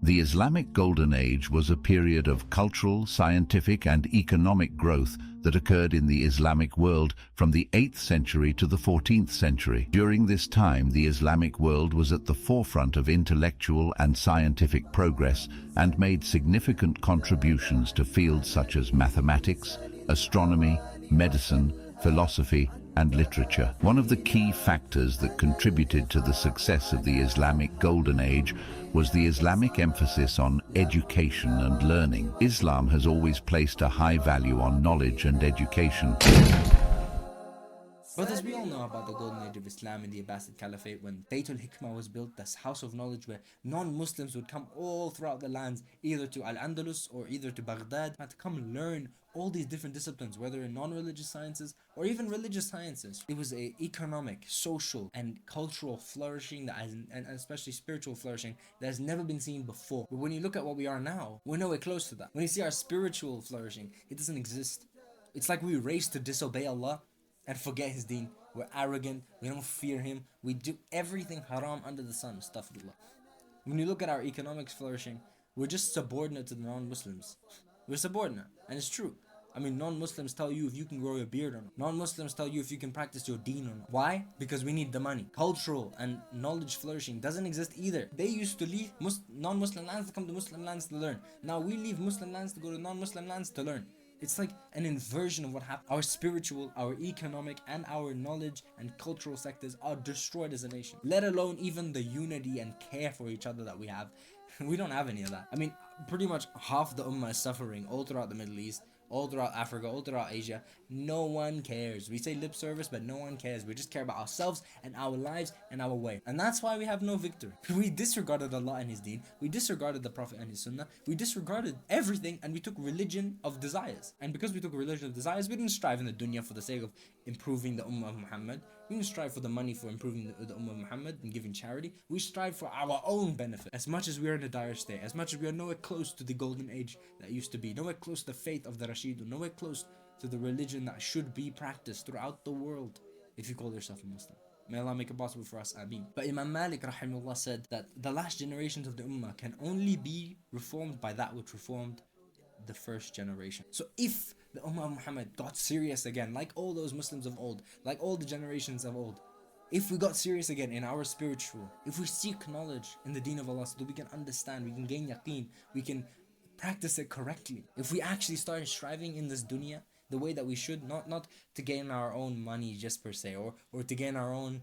The Islamic Golden Age was a period of cultural, scientific and economic growth that occurred in the Islamic world from the 8th century to the 14th century. During this time, the Islamic world was at the forefront of intellectual and scientific progress and made significant contributions to fields such as mathematics, astronomy, medicine, philosophy, and literature. One of the key factors that contributed to the success of the Islamic Golden Age was the Islamic emphasis on education and learning. Islam has always placed a high value on knowledge and education. But as we all know about the Golden Age of Islam in the Abbasid Caliphate, when Baytul Hikmah was built, this house of knowledge where non-Muslims would come all throughout the lands, either to Al-Andalus or either to Baghdad, to come learn all these different disciplines, whether in non-religious sciences or even religious sciences. It was a economic, social and cultural flourishing that and especially spiritual flourishing that has never been seen before. But when you look at what we are now, we're nowhere close to that. When you see our spiritual flourishing, it doesn't exist. It's like we race to disobey Allah and forget His deen. We're arrogant, we don't fear Him, we do everything haram under the sun, astaghfirullah. When you look at our economics flourishing, we're just subordinate to the non-Muslims. We're subordinate, and it's true. I mean, non-Muslims tell you if you can grow your beard or not. Non-Muslims tell you if you can practice your deen or not. Why? Because we need the money. Cultural and knowledge flourishing doesn't exist either. They used to leave non-Muslim lands to come to Muslim lands to learn. Now we leave Muslim lands to go to non-Muslim lands to learn. It's like an inversion of what happened. Our spiritual, our economic, and our knowledge and cultural sectors are destroyed as a nation. Let alone even the unity and care for each other that we have. We don't have any of that. I mean, pretty much half the Ummah is suffering all throughout the Middle East, all throughout Africa, all throughout Asia. No one cares. We say lip service, but no one cares. We just care about ourselves and our lives and our way. And that's why we have no victory. We disregarded Allah and His deen. We disregarded the Prophet and his sunnah. We disregarded everything and we took religion of desires. And because we took religion of desires, we didn't strive in the dunya for the sake of improving the Ummah of Muhammad. We didn't strive for the money for improving the Ummah of Muhammad and giving charity. We strive for our own benefit. As much as we are in a dire state, as much as we are nowhere close to the golden age that used to be, nowhere close to the faith of the Rashidun, nowhere close to the religion that should be practiced throughout the world if you call yourself a Muslim. May Allah make it possible for us, Ameen. But Imam Malik rahimahullah said that the last generations of the Ummah can only be reformed by that which reformed the first generation. So if the Ummah of Muhammad got serious again, like all those Muslims of old, like all the generations of old, if we got serious again in our spiritual, if we seek knowledge in the deen of Allah so that we can understand, we can gain yaqeen, we can practice it correctly. If we actually started striving in this dunya the way that we should, not to gain our own money just per se, or to gain our own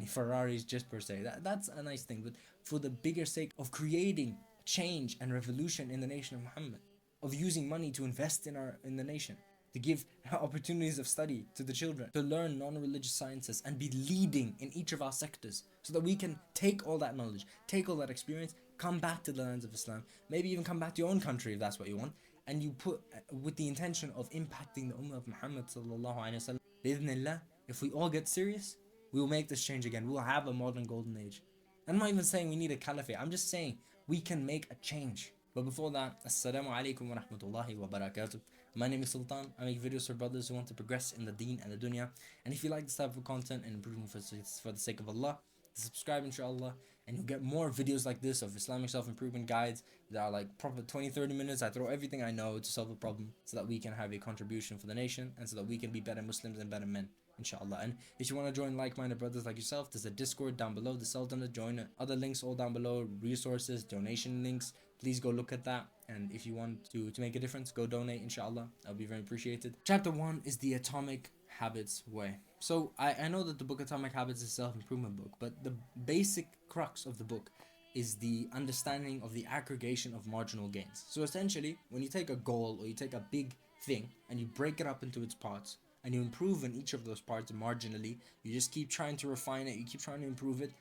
Ferraris just per se, that's a nice thing, but for the bigger sake of creating change and revolution in the nation of Muhammad, of using money to invest in the nation, to give opportunities of study to the children, to learn non-religious sciences and be leading in each of our sectors so that we can take all that knowledge, take all that experience, come back to the lands of Islam, maybe even come back to your own country if that's what you want, and you put with the intention of impacting the Ummah of Muhammad sallallahu alaihi wasallam. Bi-idhnillah, if we all get serious, we will make this change again. We will have a modern golden age. I'm not even saying we need a caliphate, I'm just saying we can make a change. But before that, Assalamu alaikum wa rahmatullahi wa barakatuh. My name is Sultan. I make videos for brothers who want to progress in the deen and the dunya. And if you like this type of content and improving for the sake of Allah, subscribe inshallah, and you'll get more videos like this of Islamic self-improvement guides that are like proper 20-30 minutes. I throw everything I know to solve a problem so that we can have a contribution for the nation and so that we can be better Muslims and better men, inshallah. And if you want to join like-minded brothers like yourself, there's a Discord down below, the Sultan, join other links all down below, resources, donation links. Please go look at that, and if you want to make a difference, go donate, inshallah. I'll be very appreciated. Chapter 1 is the Atomic Habits Way. So I know that the book Atomic Habits is a self-improvement book, but the basic crux of the book is the understanding of the aggregation of marginal gains. So essentially, when you take a goal or you take a big thing and you break it up into its parts and you improve in each of those parts marginally, you just keep trying to refine it, you keep trying to improve it.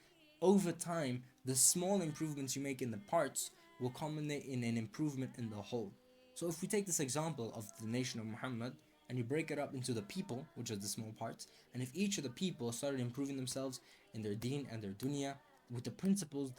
Over time, the small improvements you make in the parts will culminate in an improvement in the whole. So if we take this example of the nation of Muhammad and you break it up into the people, which are the small parts, and if each of the people started improving themselves in their deen and their dunya with the principles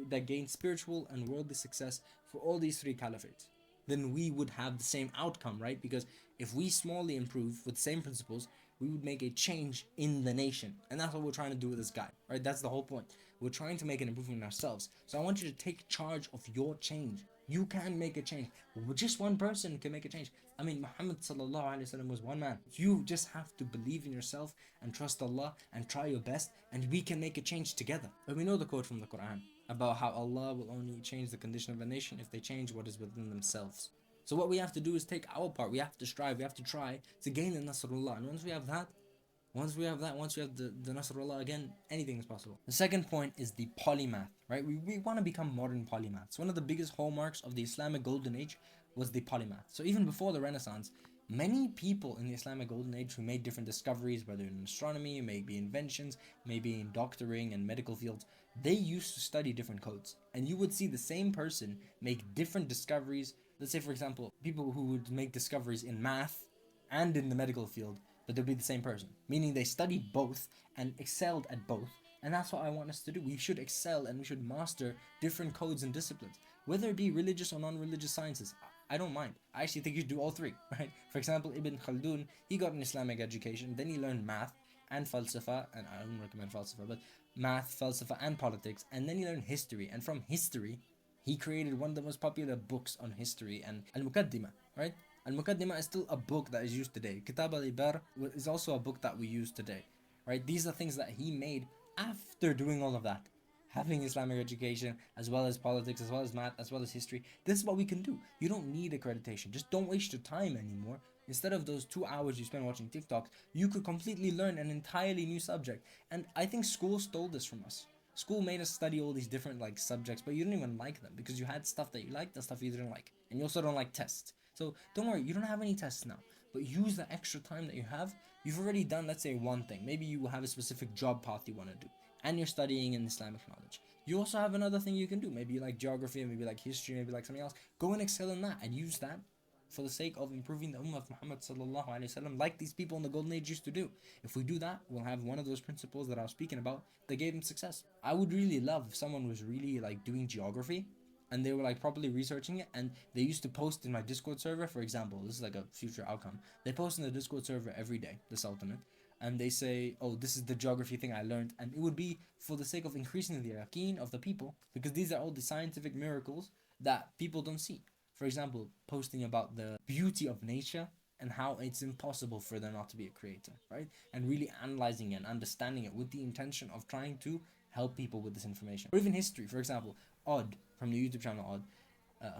that gain spiritual and worldly success for all these three caliphates, then we would have the same outcome, right? Because if we smallly improve with the same principles, we would make a change in the nation. And that's what we're trying to do with this guy, right? That's the whole point. We're trying to make an improvement in ourselves. So I want you to take charge of your change. You can make a change. Just one person can make a change. I mean, Muhammad sallallahu alaihi wasallam was one man. You just have to believe in yourself and trust Allah and try your best, and we can make a change together. And we know the quote from the Quran about how Allah will only change the condition of a nation if they change what is within themselves. So what we have to do is take our part. We have to strive. We have to try to gain the Nasrullah. And once we have the Nasrullah again, anything is possible. The second point is the polymath, right? We want to become modern polymaths. One of the biggest hallmarks of the Islamic Golden Age was the polymath. So even before the Renaissance, many people in the Islamic Golden Age who made different discoveries, whether in astronomy, maybe inventions, maybe in doctoring and medical fields, they used to study different codes. And you would see the same person make different discoveries. Let's say, for example, people who would make discoveries in math and in the medical field, but they'll be the same person, meaning they studied both and excelled at both. And that's what I want us to do. We should excel and we should master different codes and disciplines, whether it be religious or non-religious sciences. I don't mind. I actually think you should do all three, right? For example, Ibn Khaldun, he got an Islamic education, then he learned math and falsafa, and I don't recommend falsafa, but math, falsafa, and politics, and then he learned history, and from history, he created one of the most popular books on history, and Al-Muqaddimah, right? Al-Muqaddimah is still a book that is used today. Kitab al-Ibar is also a book that we use today, right? These are things that he made after doing all of that. Having Islamic education, as well as politics, as well as math, as well as history. This is what we can do. You don't need accreditation. Just don't waste your time anymore. Instead of those 2 hours you spend watching TikTok, you could completely learn an entirely new subject. And I think school stole this from us. School made us study all these different subjects, but you didn't even like them because you had stuff that you liked and stuff you didn't like. And you also don't like tests. So don't worry, you don't have any tests now. But use the extra time that you have. You've already done, let's say, one thing. Maybe you have a specific job path you want to do, and you're studying in Islamic knowledge. You also have another thing you can do. Maybe you like geography, maybe you like history, maybe like something else. Go and excel in that and use that for the sake of improving the Ummah of Muhammad sallallahu alaihi wasallam, like these people in the Golden Age used to do. If we do that, we'll have one of those principles that I was speaking about that gave them success. I would really love if someone was really doing geography and they were properly researching it, and they used to post in my Discord server. For example, this is a future outcome. They post in the Discord server every day, the Sultanate, and they say, oh, this is the geography thing I learned, and it would be for the sake of increasing the yaqeen of the people, because these are all the scientific miracles that people don't see. For example, posting about the beauty of nature and how it's impossible for there not to be a creator, right? And really analyzing it and understanding it with the intention of trying to help people with this information. Or even history, for example, Odd from the YouTube channel Odd,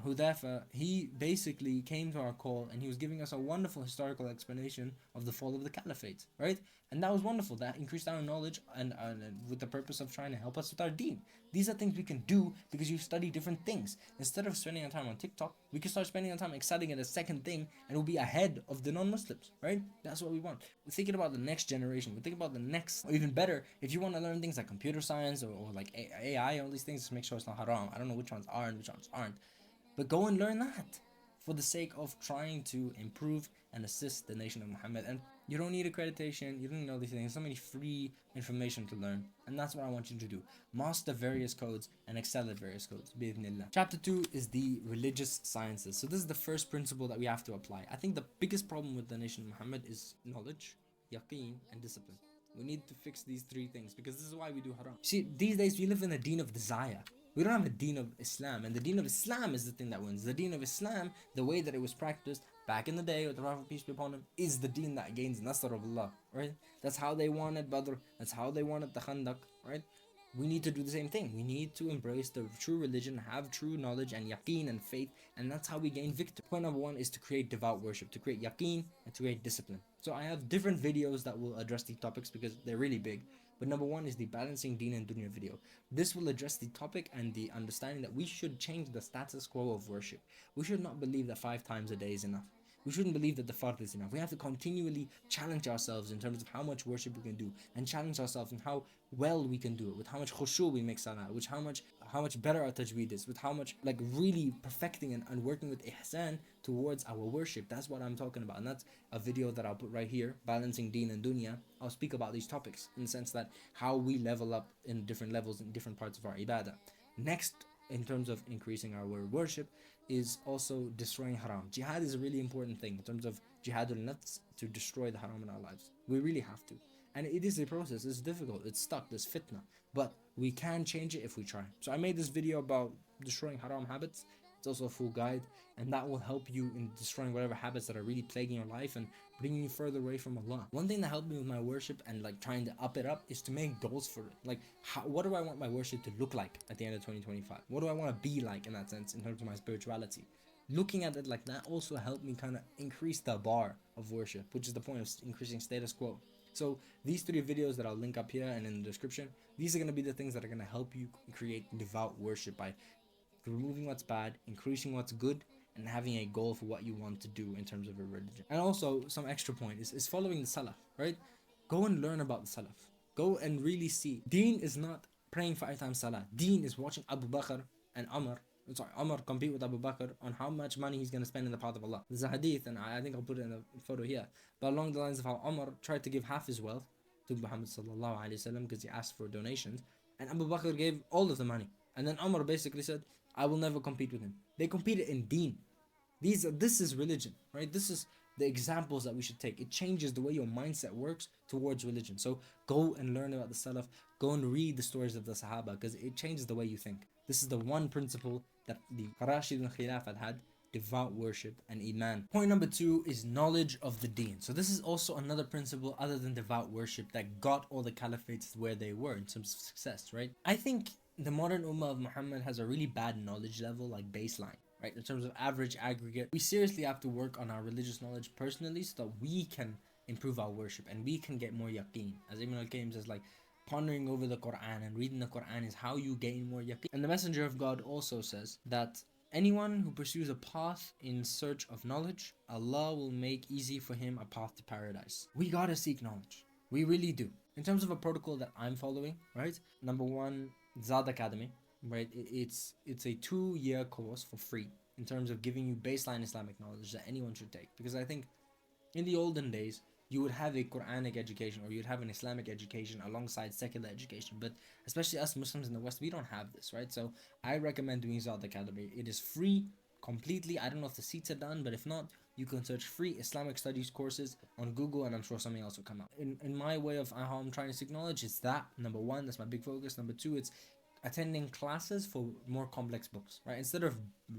Hudayfa, he basically came to our call and he was giving us a wonderful historical explanation of the fall of the caliphate, right? And that was wonderful. That increased our knowledge and with the purpose of trying to help us with our deen. These are things we can do because you study different things. Instead of spending our time on TikTok, we can start spending our time excelling at a second thing and we'll be ahead of the non-Muslims, right? That's what we want. We're thinking about the next generation. We're thinking about the next, or even better, if you want to learn things like computer science or like AI, all these things, just make sure it's not haram. I don't know which ones are and which ones aren't. But go and learn that for the sake of trying to improve and assist the nation of Muhammad. And you don't need accreditation, you don't know these things. There's so many free information to learn. And that's what I want you to do. Master various codes and excel at various codes. Bi-idhnillah. Chapter 2 is the religious sciences. So this is the first principle that we have to apply. I think the biggest problem with the nation of Muhammad is knowledge, yaqeen, and discipline. We need to fix these three things because this is why we do haram. See, these days we live in a deen of desire. We don't have a deen of Islam, and the deen of Islam is the thing that wins. The deen of Islam, the way that it was practiced back in the day with the Prophet, peace be upon him, is the deen that gains Nasr of Allah, right? That's how they wanted Badr, that's how they wanted the Khandaq, right? We need to do the same thing. We need to embrace the true religion, have true knowledge and yaqeen and faith, and that's how we gain victory. Point number 1 is to create devout worship, to create yaqeen and to create discipline. So I have different videos that will address these topics because they're really big. But number 1 is the balancing deen and dunya video. This will address the topic and the understanding that we should change the status quo of worship. We should not believe that 5 times a day is enough. We shouldn't believe that the fard is enough. We have to continually challenge ourselves in terms of how much worship we can do, and challenge ourselves in how well we can do it, with how much khushu we make salah, with how much better our tajweed is, with how much really perfecting and working with ihsan towards our worship. That's what I'm talking about, and that's a video that I'll put right here, balancing deen and dunya. I'll speak about these topics in the sense that how we level up in different levels in different parts of our ibadah. Next in terms of increasing our worship is also destroying haram. Jihad is a really important thing in terms of jihadul nafs, to destroy the haram in our lives. We really have to. And it is a process, it's difficult, it's stuck, there's fitna. But we can change it if we try. So I made this video about destroying haram habits. It's also a full guide, and that will help you in destroying whatever habits that are really plaguing your life and bringing you further away from Allah. One thing that helped me with my worship and like trying to up it up is to make goals for it. Like, what do I want my worship to look like at the end of 2025? What do I want to be like in that sense in terms of my spirituality? Looking at it like that also helped me kind of increase the bar of worship, which is the point of increasing status quo. So these 3 videos that I'll link up here and in the description, these are going to be the things that are going to help you create devout worship by removing what's bad, increasing what's good, and having a goal for what you want to do in terms of your religion. And also, some extra point is following the Salaf, right? Go and learn about the Salaf. Go and really see. Deen is not praying 5 times Salah. Deen is watching Abu Bakr and Umar compete with Abu Bakr on how much money he's going to spend in the path of Allah. There's a hadith, and I think I'll put it in the photo here, but along the lines of how Umar tried to give half his wealth to Muhammad sallallahu alaihi wasallam because he asked for donations, and Abu Bakr gave all of the money. And then Umar basically said, I will never compete with him. They competed in deen. This is religion, right? This is the examples that we should take. It changes the way your mindset works towards religion. So go and learn about the Salaf. Go and read the stories of the Sahaba, because it changes the way you think. This is the one principle that the Rashidun Khilafat had: devout worship and iman. Point number 2 is knowledge of the deen. So this is also another principle other than devout worship that got all the caliphates where they were in terms of success, right? I think the modern Ummah of Muhammad has a really bad knowledge level, like baseline, right? In terms of average aggregate, we seriously have to work on our religious knowledge personally so that we can improve our worship and we can get more yaqeen. As Ibn al-Qayyim says, like, pondering over the Quran and reading the Quran is how you gain more yaqeen. And the Messenger of God also says that anyone who pursues a path in search of knowledge, Allah will make easy for him a path to paradise. We gotta seek knowledge. We really do. In terms of a protocol that I'm following, right? Number 1, Zad Academy, right? It's a 2-year course for free in terms of giving you baseline Islamic knowledge that anyone should take. Because I think in the olden days, you would have a Quranic education or you'd have an Islamic education alongside secular education. But especially us Muslims in the West, we don't have this, right? So I recommend doing Zad Academy. It is free completely. I don't know if the seats are done, but if not, you can search free Islamic studies courses on Google, and I'm sure something else will come out. In my way of how I'm trying to seek knowledge, it's that. Number 1, that's my big focus. Number 2, it's attending classes for more complex books, right? Instead of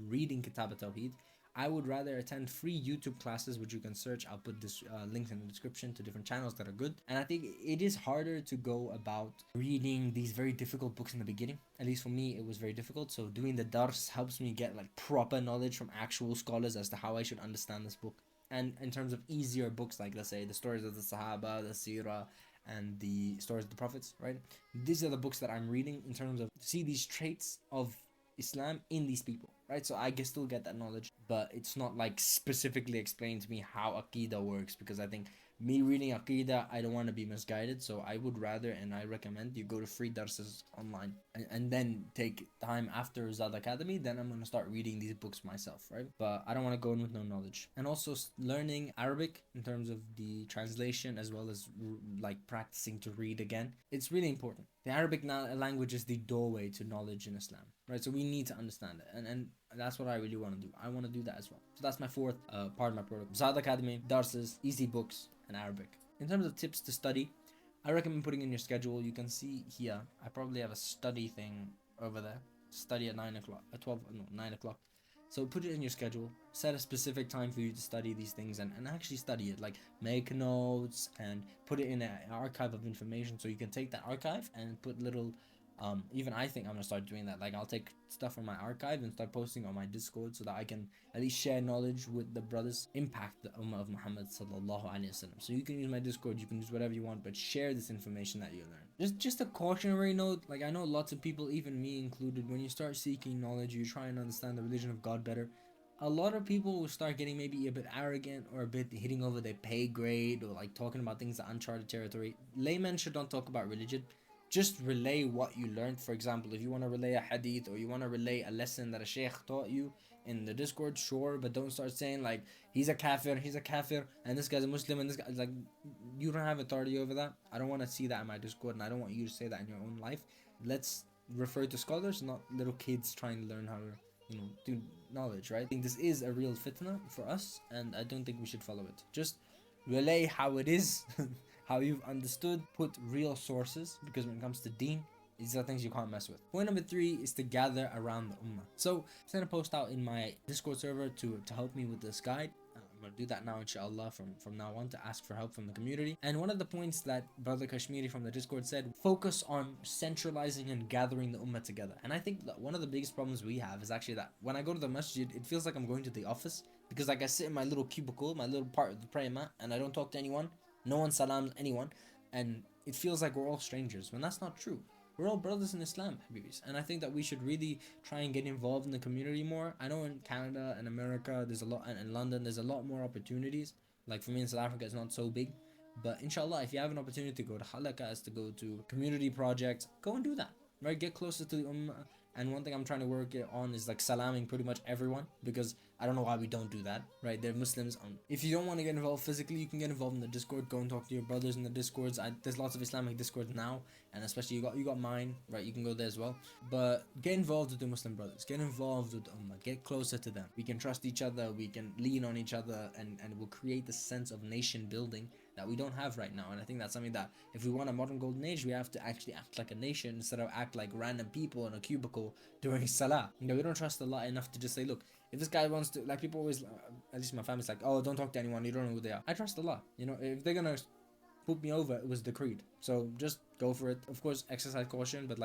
reading Kitab al-Tawheed, I would rather attend free YouTube classes, which you can search. I'll put this links in the description to different channels that are good. And I think it is harder to go about reading these very difficult books in the beginning. At least for me, it was very difficult. So doing the dars helps me get like proper knowledge from actual scholars as to how I should understand this book. And in terms of easier books, like let's say the stories of the Sahaba, the Seerah, and the stories of the prophets, right? These are the books that I'm reading in terms of see these traits of Islam in these people, right? So I can still get that knowledge, but it's not like specifically explained to me how Aqidah works, because I think me reading Aqidah, I don't want to be misguided. So I would rather, and I recommend, you go to free darses online and then take time after Zad Academy. Then I'm going to start reading these books myself, right? But I don't want to go in with no knowledge. And also learning Arabic in terms of the translation, as well as like practicing to read again. It's really important. The Arabic language is the doorway to knowledge in Islam, right? So we need to understand it. And that's what I really want to do. I want to do that as well. So that's my 4th part of my program. Zad Academy, darses, easy books, and Arabic. In terms of tips to study, I recommend putting in your schedule. You can see here, I probably have a study thing over there. Study at 9 o'clock, at 9 o'clock. So put it in your schedule. Set a specific time for you to study these things and actually study it. Like make notes and put it in an archive of information. So you can take that archive and put little even I think I'm gonna start doing that. Like I'll take stuff from my archive and start posting on my Discord so that I can at least share knowledge with the brothers, impact the Ummah of Muhammad sallallahu alaihi wasallam. So you can use my Discord, you can use whatever you want, but share this information that you learn. Just a cautionary note, like I know lots of people, even me included, when you start seeking knowledge, you try and understand the religion of God better. A lot of people will start getting maybe a bit arrogant or a bit hitting over their pay grade or like talking about things that uncharted territory. Laymen should not talk about religion. Just relay what you learned. For example, if you want to relay a hadith or you want to relay a lesson that a sheikh taught you in the Discord, sure, but don't start saying like he's a kafir, and this guy's a Muslim, and this guy, like, you don't have authority over that. I don't want to see that in my Discord, and I don't want you to say that in your own life. Let's refer to scholars, not little kids trying to learn how to, do knowledge, right? I think this is a real fitna for us, and I don't think we should follow it. Just relay how it is, how you've understood, put real sources, because when it comes to deen, these are things you can't mess with. Point number 3 is to gather around the ummah. So I sent a post out in my Discord server to help me with this guide. I'm going to do that now, inshallah, from now on, to ask for help from the community. And one of the points that Brother Kashmiri from the Discord said, focus on centralizing and gathering the ummah together. And I think that one of the biggest problems we have is actually that when I go to the masjid, it feels like I'm going to the office, because like I sit in my little cubicle, my little part of the prayer mat, and I don't talk to anyone. No one salams anyone, and it feels like we're all strangers, when that's not true. We're all brothers in Islam, Habibis. And I think that we should really try and get involved in the community more. I know in Canada and America, there's a lot, and in London, there's a lot more opportunities. Like for me in South Africa, it's not so big. But inshallah, if you have an opportunity to go to halakas, to go to community projects, go and do that, right? Get closer to the ummah. And one thing I'm trying to work on is like salaming pretty much everyone, because I don't know why we don't do that, right? They're Muslims. If you don't want to get involved physically, you can get involved in the Discord. Go and talk to your brothers in the Discords. There's lots of Islamic Discords now, and especially you got mine, right? You can go there as well. But get involved with the Muslim brothers. Get involved with Ummah. Get closer to them. We can trust each other. We can lean on each other, and we'll create the sense of nation building that we don't have right now. And I think that's something that if we want a modern golden age, we have to actually act like a nation instead of act like random people in a cubicle during salah. We don't trust Allah enough to just say, look, if this guy wants to, like, people always, at least my family's like, oh, don't talk to anyone, you don't know who they are. I trust Allah. If they're gonna put me over, it was decreed. So just go for it. Of course, exercise caution, but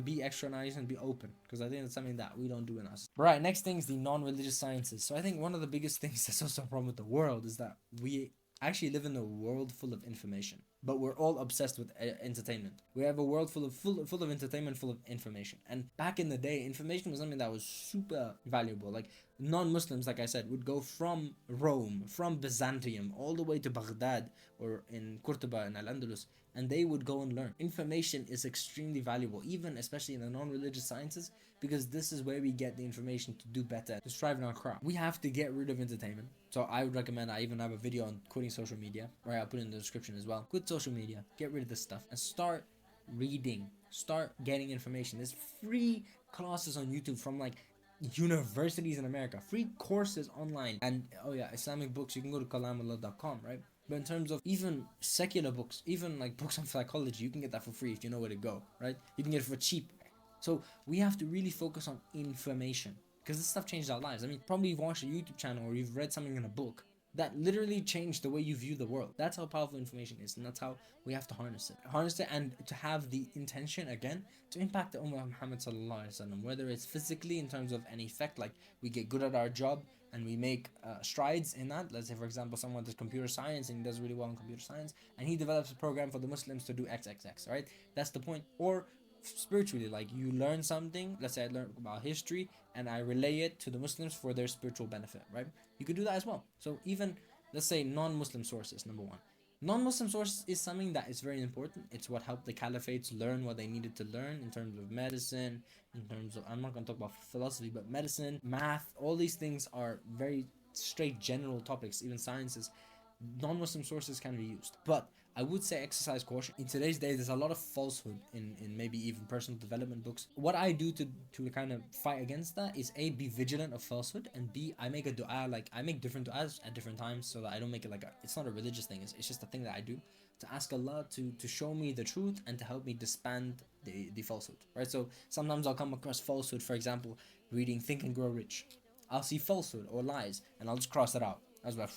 be extra nice and be open, because I think it's something that we don't do in us. Right, next thing is the non-religious sciences. So I think one of the biggest things that's also a problem with the world is that we actually live in a world full of information, but we're all obsessed with entertainment. We have a world full of entertainment, full of information. And back in the day, information was something that was super valuable. Like non-Muslims, like I said, would go from Rome, from Byzantium, all the way to Baghdad or in Qurtuba in Al-Andalus, and they would go and learn. Information is extremely valuable, even especially in the non-religious sciences, because this is where we get the information to do better, to strive in our craft. We have to get rid of entertainment. So I would recommend, I even have a video on quitting social media, right? I'll put it in the description as well. Quit social media, get rid of this stuff, and start reading, start getting information. There's free classes on YouTube from like universities in America, free courses online, and Islamic books. You can go to kalamallah.com, right? But in terms of even secular books, even like books on psychology, you can get that for free if you know where to go, right? You can get it for cheap. So we have to really focus on information, because this stuff changed our lives. I mean, probably you've watched a YouTube channel or you've read something in a book that literally changed the way you view the world. That's how powerful information is, and that's how we have to harness it and to have the intention, again, to impact the Ummah of Muhammad sallallahu alaihi wasallam, whether it's physically in terms of an effect, like we get good at our job and we make strides in that. Let's say, for example, someone does computer science and he does really well in computer science, and he develops a program for the Muslims to do XXX, right? That's the point. Or spiritually, like you learn something, let's say I learned about history and I relay it to the Muslims for their spiritual benefit, right? You could do that as well. So even, let's say, non-Muslim sources, number one. Non-Muslim sources is something that is very important. It's what helped the caliphates learn what they needed to learn in terms of medicine, in terms of, I'm not going to talk about philosophy, but medicine, math, all these things are very straight general topics, even sciences. Non-Muslim sources can be used, but I would say exercise caution. In today's day, there's a lot of falsehood in maybe even personal development books. What I do to kind of fight against that is A, be vigilant of falsehood, and B, I make a dua, like I make different du'as at different times, so that I don't make it like it's not a religious thing, it's just a thing that I do to ask Allah to show me the truth and to help me disband the falsehood, right? So sometimes I'll come across falsehood, for example, reading Think and Grow Rich. I'll see falsehood or lies and I'll just cross it out. I was like,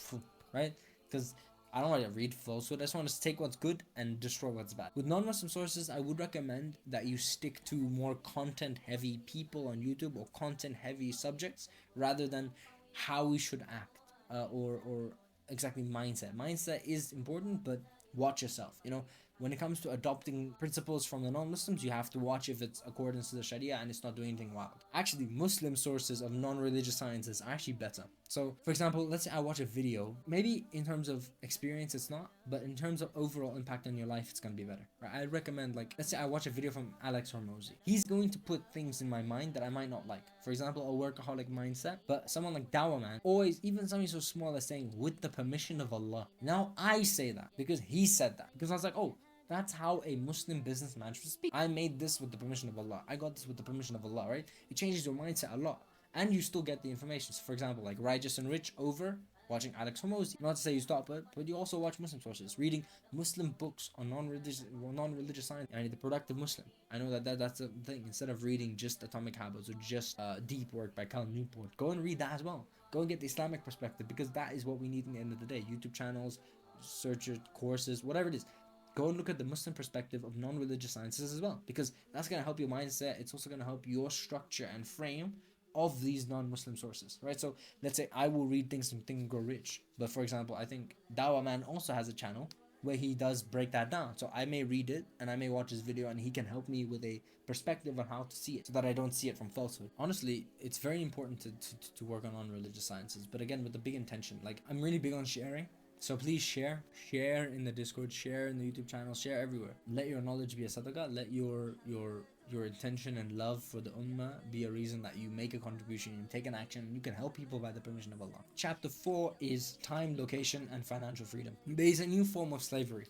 right? Because I don't want to read falsehood. I just want to take what's good and destroy what's bad. With non-Muslim sources, I would recommend that you stick to more content-heavy people on YouTube or content-heavy subjects rather than how we should act or exactly mindset. Mindset is important, but watch yourself. When it comes to adopting principles from the non-Muslims, you have to watch if it's accordance to the Sharia and it's not doing anything wild. Actually, Muslim sources of non-religious sciences are actually better. So, for example, let's say I watch a video. Maybe in terms of experience, it's not, but in terms of overall impact on your life, it's going to be better. Right? I recommend, let's say I watch a video from Alex Hormozy. He's going to put things in my mind that I might not like. For example, a workaholic mindset. But someone like Dawah Man, always, even something so small as saying, with the permission of Allah. Now I say that because he said that. Because I was like, oh, That's how a Muslim businessman should speak. I made this with the permission of Allah. I got this with the permission of Allah, right? It changes your mindset a lot. And you still get the information. So for example, like Righteous and Rich over watching Alex Hormozy. Not to say you stop it, but you also watch Muslim sources. Reading Muslim books on non-religious science. I mean, the productive Muslim. I know that's a thing. Instead of reading just Atomic Habits or just Deep Work by Cal Newport, go and read that as well. Go and get the Islamic perspective, because that is what we need in the end of the day. YouTube channels, search it, courses, whatever it is. Go and look at the Muslim perspective of non-religious sciences as well, because that's going to help your mindset. It's also going to help your structure and frame of these non-Muslim sources, right? So let's say I will read things and Think and Grow Rich, but for example, I think Dawah Man also has a channel where he does break that down. So I may read it and I may watch his video, and he can help me with a perspective on how to see it, so that I don't see it from falsehood. Honestly, it's very important to work on non-religious sciences, but again, with the big intention. Like, I'm really big on sharing. So please share in the Discord, share in the YouTube channel, share everywhere. Let your knowledge be a sadaqah. Let your intention and love for the Ummah be a reason that you make a contribution, you take an action, and you can help people by the permission of Allah. Chapter 4 is time, location, and financial freedom. There is a new form of slavery,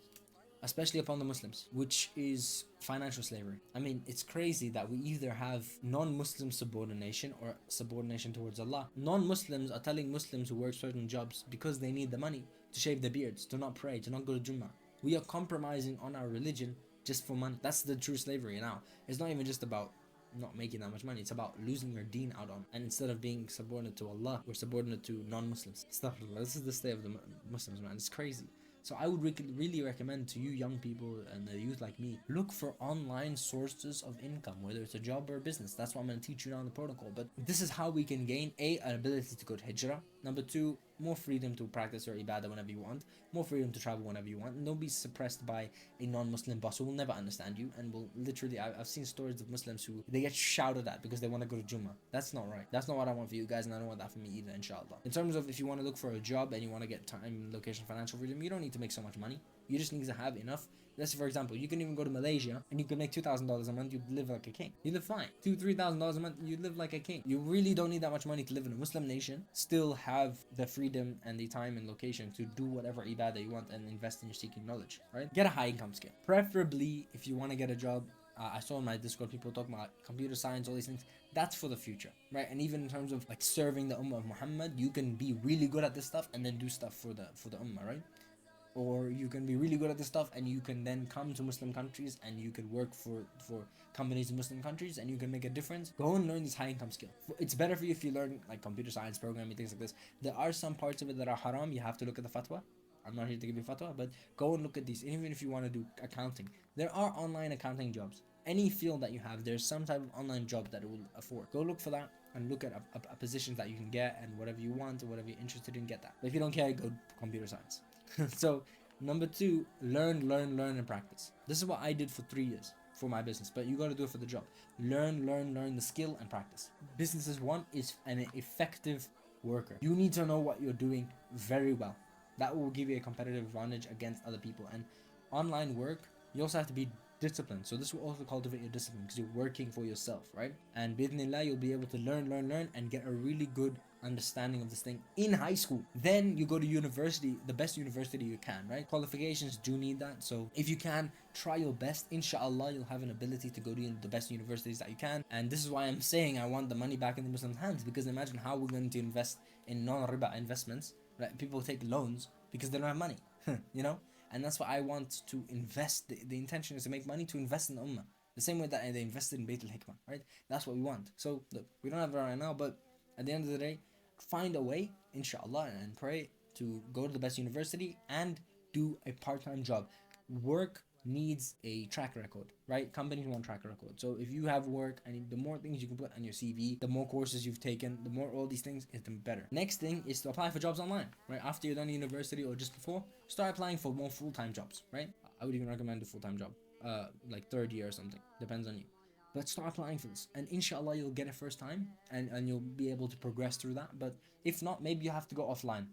especially upon the Muslims, which is financial slavery. I mean, it's crazy that we either have non-Muslim subordination or subordination towards Allah. Non-Muslims are telling Muslims who work certain jobs because they need the money to shave their beards, to not pray, to not go to Jummah. We are compromising on our religion just for money. That's the true slavery now. It's not even just about not making that much money. It's about losing your deen out on. And instead of being subordinate to Allah, we're subordinate to non-Muslims. Astaghfirullah. This is the state of the Muslims, man. It's crazy. So I would really recommend to you young people and the youth like me, look for online sources of income, whether it's a job or a business. That's what I'm going to teach you now in the protocol. But this is how we can gain an ability to go to hijrah. Number 2, more freedom to practice your ibadah whenever you want, more freedom to travel whenever you want, and don't be suppressed by a non-Muslim boss who will never understand you and will literally, I've seen stories of Muslims who they get shouted at because they want to go to Jummah. That's not right. That's not what I want for you guys, and I don't want that for me either, inshallah. In terms of if you want to look for a job and you want to get time, location, financial freedom, you don't need to make so much money. You just need to have enough. Let's say, for example, you can even go to Malaysia and you can make $2,000 a month. You live like a king. You live fine. $2,000-$3,000 a month. You live like a king. You really don't need that much money to live in a Muslim nation. Still have the freedom and the time and location to do whatever ibadah you want and invest in your seeking knowledge. Right? Get a high income skill. Preferably, if you want to get a job. I saw in my Discord people talking about computer science, all these things. That's for the future, right? And even in terms of like serving the Ummah of Muhammad, you can be really good at this stuff and then do stuff for the Ummah, right? Or you can be really good at this stuff and you can then come to Muslim countries and you can work for companies in Muslim countries and you can make a difference. Go and learn this high income skill. It's better for you if you learn like computer science, programming, things like this. There are some parts of it that are haram. You have to look at the fatwa. I'm not here to give you fatwa, but go and look at these. Even if you want to do accounting, there are online accounting jobs. Any field that you have, there's some type of online job that it will afford. Go look for that and look at a position that you can get, and whatever you want or whatever you're interested in, get that. But if you don't care, go computer science. So number 2, learn and practice. This is what I did for 3 years for my business, but you got to do it for the job. Learn the skill and practice. Businesses 1 is an effective worker. You need to know what you're doing very well. That will give you a competitive advantage against other people. And online work, you also have to be disciplined. So this will also cultivate your discipline because you're working for yourself, right? And bidnillah, you'll be able to learn and get a really good understanding of this thing in high school. Then you go to university, the best university you can, right? Qualifications do need that. So if you can, try your best. Insha'Allah, you'll have an ability to go to the best universities that you can. And this is why I'm saying I want the money back in the Muslims' hands, because imagine how we're going to invest in non-riba investments, right? People take loans because they don't have money, you know? And that's why I want to invest. The intention is to make money to invest in the Ummah. The same way that they invested in Bayt al-Hikmah, right? That's what we want. So look, we don't have it right now, but at the end of the day, find a way, inshallah, and pray to go to the best university and do a part-time job. Work needs a track record, right? Companies want track record. So if you have work, and the more things you can put on your CV, the more courses you've taken, the more all these things, is the better. Next thing is to apply for jobs online, right? After you're done university or just before, start applying for more full-time jobs, right? I would even recommend a full-time job, like 3rd year or something, depends on you. But start applying for this, and inshallah you'll get it first time, and you'll be able to progress through that. But if not, maybe you have to go offline,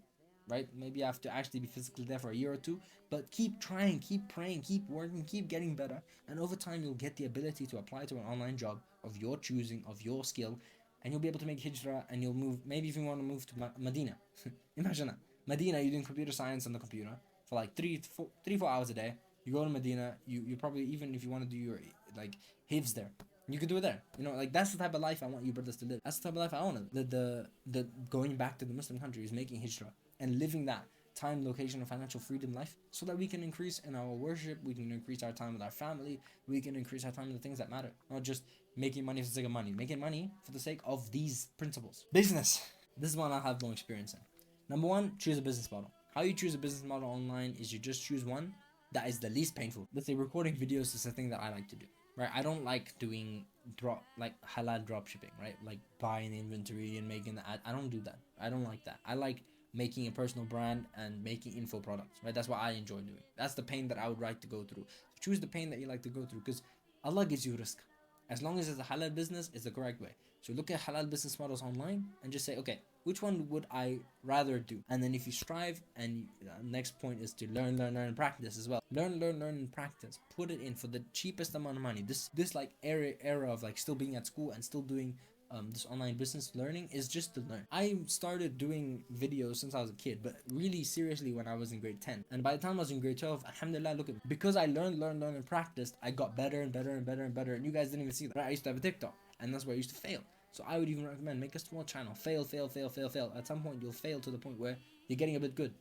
right? Maybe you have to actually be physically there for a year or 2, but keep trying, keep praying, keep working, keep getting better, and over time you'll get the ability to apply to an online job of your choosing, of your skill, and you'll be able to make hijrah, and you'll move. Maybe if you want to move to Medina, imagine that. Medina, you're doing computer science on the computer for like 3-4 hours a day. You go to Medina, you probably, even if you want to do your like hifz there, you could do it there. You know, like that's the type of life I want you brothers to live. That's the type of life I want. The going back to the Muslim countries, making hijrah and living that time, location, and financial freedom life, so that we can increase in our worship, we can increase our time with our family, we can increase our time with the things that matter, not just making money for the sake of money, making money for the sake of these principles. Business. This is one I have no experience in. Number one, choose a business model. How you choose a business model online is you just choose one that is the least painful. Let's say recording videos is a thing that I like to do, right? I don't like doing halal drop shipping, right? Like buying inventory and making the ad. I don't do that. I don't like that. I like making a personal brand and making info products, right? That's what I enjoy doing. That's the pain that I would like to go through. Choose the pain that you like to go through, because Allah gives you risk. As long as it's a halal business, it's the correct way. So look at halal business models online and just say, okay, which one would I rather do? And then if you strive, and next point is to learn and practice as well. Learn and practice. Put it in for the cheapest amount of money. This like era of like still being at school and still doing this online business learning is just to learn. I started doing videos since I was a kid, but really seriously when I was in grade 10. And by the time I was in grade 12, alhamdulillah, look at me. Because I learned and practiced, I got better and better and better and better. And you guys didn't even see that. I used to have a TikTok, and that's where I used to fail. So I would even recommend, make a small channel, fail. At some point you'll fail to the point where you're getting a bit good,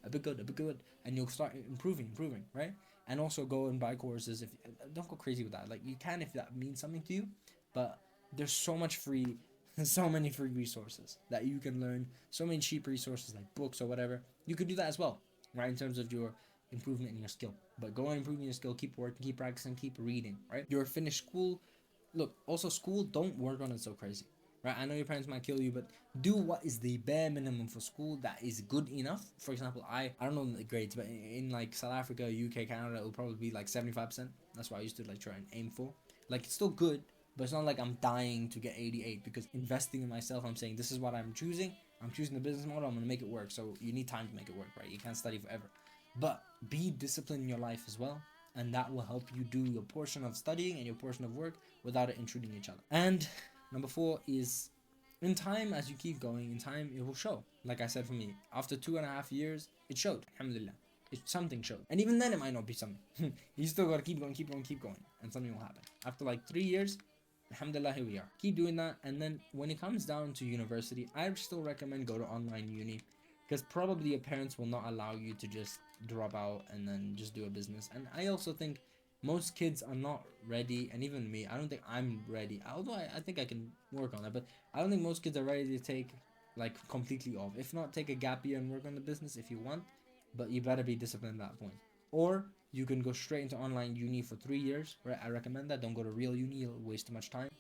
and you'll start improving, right? And also go and buy courses. If don't go crazy with that. Like you can if that means something to you, but there's so much free, so many free resources that you can learn, so many cheap resources like books or whatever. You could do that as well, right? In terms of your improvement in your skill. But go and improving your skill, keep working, keep practicing, keep reading, right? You're finished school. Look, also school, don't work on it so crazy. Right, I know your parents might kill you, but do what is the bare minimum for school that is good enough. For example, I don't know the grades, but in like South Africa, UK, Canada, it will probably be like 75%. That's what I used to like try and aim for. Like it's still good, but it's not like I'm dying to get 88, because investing in myself, I'm saying this is what I'm choosing. I'm choosing the business model. I'm gonna make it work. So you need time to make it work, right? You can't study forever, but be disciplined in your life as well, and that will help you do your portion of studying and your portion of work without it intruding each other. And number 4 is, in time, as you keep going, in time it will show. Like I said, for me, after 2.5 years, it showed. Alhamdulillah, something showed. And even then, it might not be something. You still gotta keep going, and something will happen. After like 3 years, alhamdulillah, here we are. Keep doing that, and then when it comes down to university, I still recommend go to online uni, because probably your parents will not allow you to just drop out and then just do a business. And I also think most kids are not ready, and even me, I don't think I'm ready, although I think I can work on that, but I don't think most kids are ready to take like completely off. If not, take a gap year and work on the business if you want, but you better be disciplined at that point. Or you can go straight into online uni for 3 years, right? I recommend that. Don't go to real uni, you'll waste too much time.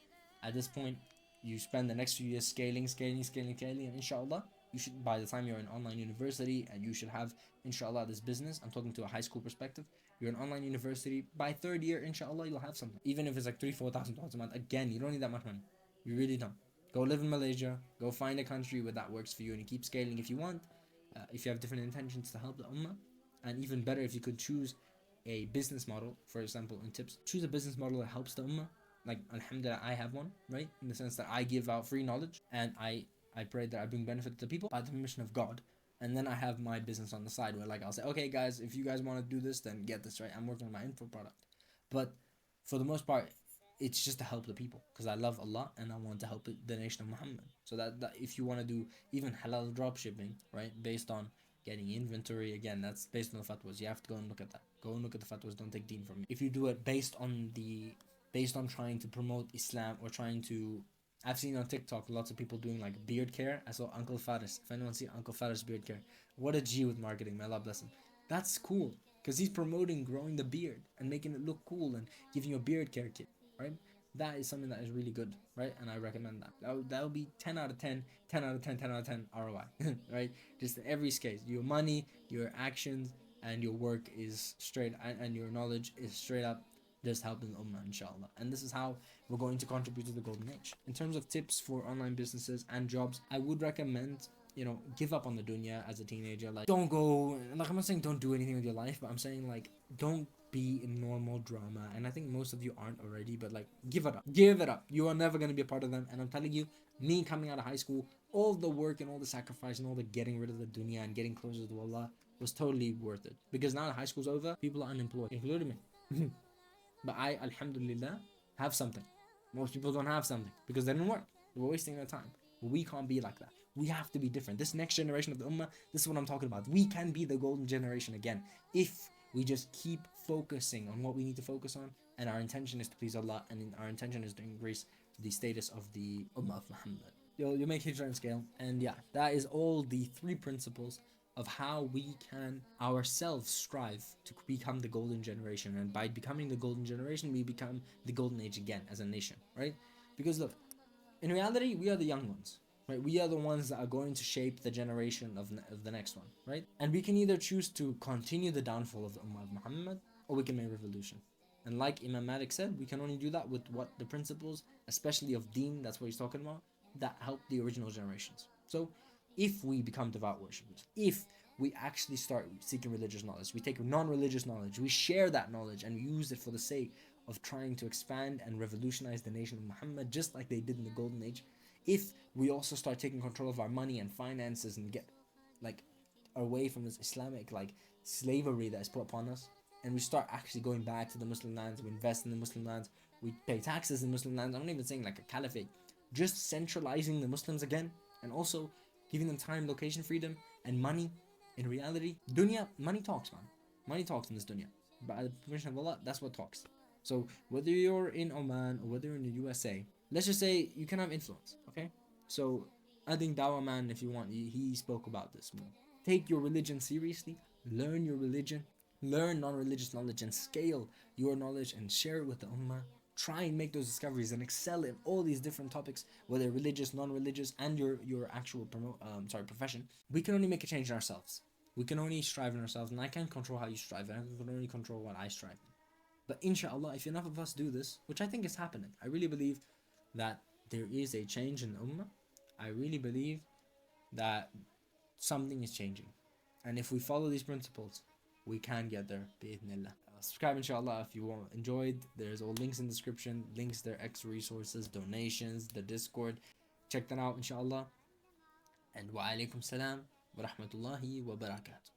At this point, you spend the next few years scaling, and inshallah, you should, by the time you're in online university, and you should have, inshallah, this business. I'm talking to a high school perspective. You're in online university, by 3rd year, inshallah, you'll have something. Even if it's like $3,000-4,000 a month. Again, you don't need that much money. You really don't. Go live in Malaysia. Go find a country where that works for you, and you keep scaling if you want. If you have different intentions to help the ummah, and even better if you could choose a business model. For example, in tips, choose a business model that helps the ummah. Like alhamdulillah, I have one, right? In the sense that I give out free knowledge, and I pray that I bring benefit to people by the permission of God. And then I have my business on the side where like I'll say, okay guys, if you guys want to do this, then get this, right? I'm working on my info product. But for the most part, it's just to help the people, because I love Allah and I want to help the nation of Muhammad. So that if you want to do even halal drop shipping, right, based on getting inventory, again, that's based on the fatwas. You have to go and look at that. Go and look at the fatwas. Don't take deen from me. If you do it based on trying to promote Islam, or trying to, I've seen on TikTok lots of people doing like beard care. I saw Uncle Faris. If anyone see Uncle Faris beard care, what a G with marketing. May Allah bless him. That's cool, because he's promoting growing the beard and making it look cool and giving you a beard care kit, right? That is something that is really good, right? And I recommend that. That would be 10 out of 10, 10 out of 10, 10 out of 10 ROI, right? Just in every case, your money, your actions, and your work is straight, and your knowledge is straight up just helping the ummah, inshallah. And this is how we're going to contribute to the golden age. In terms of tips for online businesses and jobs, I would recommend, give up on the dunya as a teenager. Like, don't go, like, I'm not saying don't do anything with your life, but I'm saying, like, don't be in normal drama. And I think most of you aren't already, but like, give it up. You are never going to be a part of them. And I'm telling you, me coming out of high school, all the work and all the sacrifice and all the getting rid of the dunya and getting closer to Allah was totally worth it. Because now that high school's over, people are unemployed, including me. But I, alhamdulillah, have something. Most people don't have something because they didn't work. They were wasting their time. But we can't be like that. We have to be different. This next generation of the Ummah, this is what I'm talking about. We can be the golden generation again if we just keep focusing on what we need to focus on, and our intention is to please Allah, and our intention is to increase the status of the Ummah of Muhammad. You'll make hijrah and scale, and yeah, that is all the 3 principles of how we can ourselves strive to become the golden generation. And by becoming the golden generation, we become the golden age again as a nation, right? Because look, in reality, we are the young ones, right? We are the ones that are going to shape the generation of the next one, right? And we can either choose to continue the downfall of the Ummah of Muhammad, or we can make revolution. And like Imam Malik said, we can only do that with what the principles, especially of deen, that's what he's talking about, that helped the original generations. So if we become devout worshippers, if we actually start seeking religious knowledge, we take non-religious knowledge, we share that knowledge and use it for the sake of trying to expand and revolutionize the nation of Muhammad, just like they did in the Golden Age. If we also start taking control of our money and finances and get like away from this Islamic like slavery that is put upon us, and we start actually going back to the Muslim lands, we invest in the Muslim lands, we pay taxes in Muslim lands. I'm not even saying like a caliphate, just centralizing the Muslims again, and also giving them time, location freedom, and money. In reality, dunya, money talks, man. Money talks in this dunya. By the permission of Allah, that's what talks. So whether you're in Oman or whether you're in the USA, let's just say you can have influence, okay? So I think Dawah Man, if you want, he spoke about this more. Take your religion seriously, learn your religion, learn non-religious knowledge, and scale your knowledge and share it with the Ummah. Try and make those discoveries and excel in all these different topics, whether religious, non-religious, and your actual profession. We can only make a change in ourselves. We can only strive in ourselves, and I can't control how you strive, and I can only control what I strive in. But Insha'Allah, if enough of us do this, which I think is happening, I really believe that there is a change in the Ummah. I really believe that something is changing. And if we follow these principles, we can get there, bi'idhnillah. Subscribe inshallah if you enjoyed. There's all links in the description, links there, extra resources, donations, the Discord. Check that out inshallah. And wa alaikum salam wa rahmatullahi wa barakatuh.